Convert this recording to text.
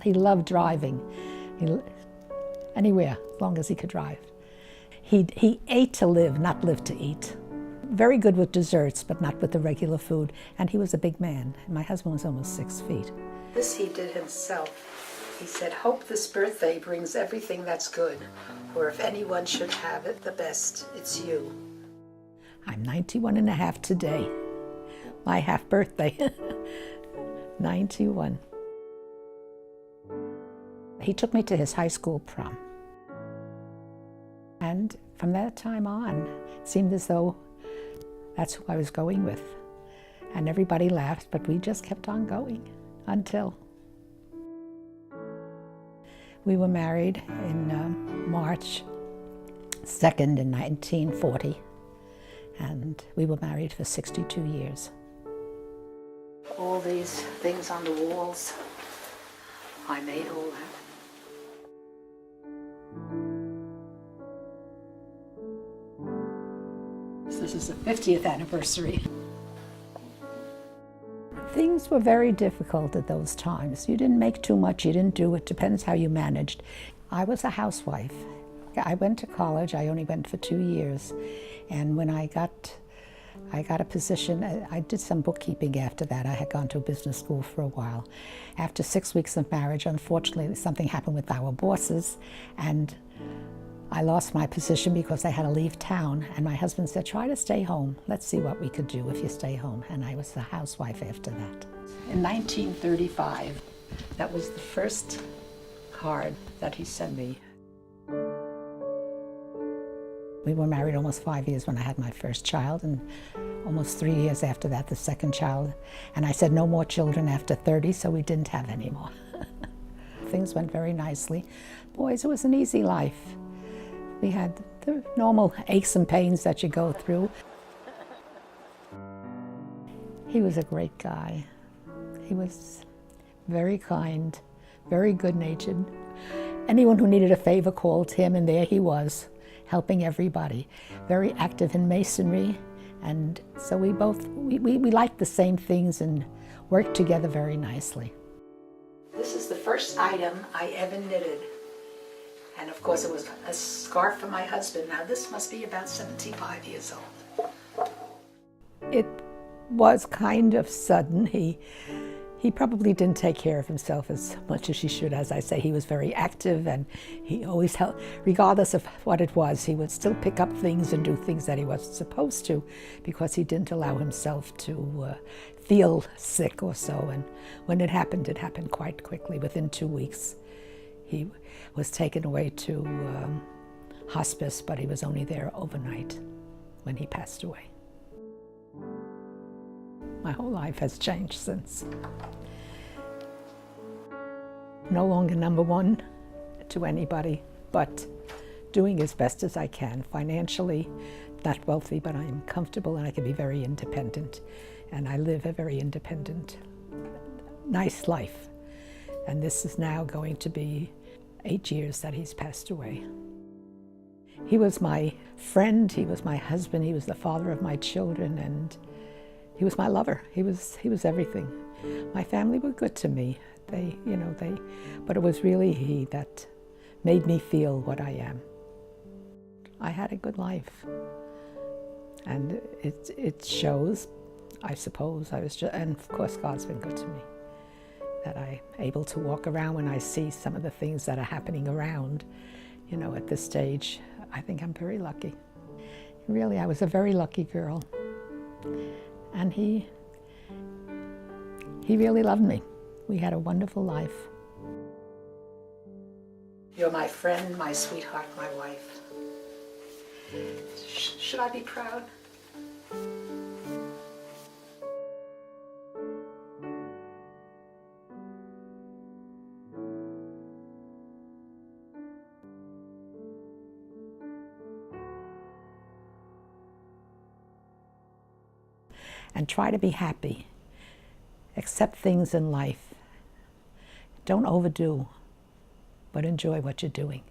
He loved driving, anywhere, as long as he could drive. He ate to live, not lived to eat. Very good with desserts, but not with the regular food. And he was a big man. My husband was almost 6 feet. This he did himself. He said, "Hope this birthday brings everything that's good, or if anyone should have it the best, it's you." I'm 91 and a half today. My half birthday. 91. He took me to his high school prom. And from that time on, it seemed as though that's who I was going with. And everybody laughed, but we just kept on going until we were married in March 2nd in 1940. And we were married for 62 years. All these things on the walls, I made all that. This is the 50th anniversary. Things were very difficult at those times. You didn't make too much, you didn't do it, depends how you managed. I was a housewife. I went to college, I only went for 2 years. And when I got a position, I did some bookkeeping after that. I had gone to a business school for a while. After 6 weeks of marriage, unfortunately, something happened with our bosses, and I lost my position because I had to leave town. And my husband said, "Try to stay home. Let's see what we could do if you stay home." And I was a housewife after that. In 1935, that was the first card that he sent me. We were married almost 5 years when I had my first child, and almost 3 years after that, the second child. And I said no more children after 30, so we didn't have any more. Things went very nicely. Boys, it was an easy life. We had the normal aches and pains that you go through. He was a great guy. He was very kind, very good-natured. Anyone who needed a favor called him, and there he was, helping everybody. Very active in masonry, and so we liked the same things and worked together very nicely. This is the first item I ever knitted. And of course it was a scarf for my husband. Now this must be about 75 years old. It was kind of sudden. He probably didn't take care of himself as much as he should. As I say, he was very active, and he always helped, regardless of what it was, he would still pick up things and do things that he wasn't supposed to, because he didn't allow himself to feel sick or so. And when it happened quite quickly. Within 2 weeks, he was taken away to hospice, but he was only there overnight when he passed away. My whole life has changed since. No longer number one to anybody, but doing as best as I can. Financially, not wealthy, but I'm comfortable and I can be very independent. And I live a very independent, nice life. And this is now going to be 8 years that he's passed away. He was my friend, he was my husband, he was the father of my children, and he was my lover. He was everything. My family were good to me. But it was really he that made me feel what I am. I had a good life, and it shows, I suppose. And of course, God's been good to me. That I'm able to walk around when I see some of the things that are happening around, at this stage. I think I'm very lucky. Really, I was a very lucky girl. And he really loved me. We had a wonderful life. You're my friend, my sweetheart, my wife. Should I be proud? And try to be happy. Accept things in life. Don't overdo, but enjoy what you're doing.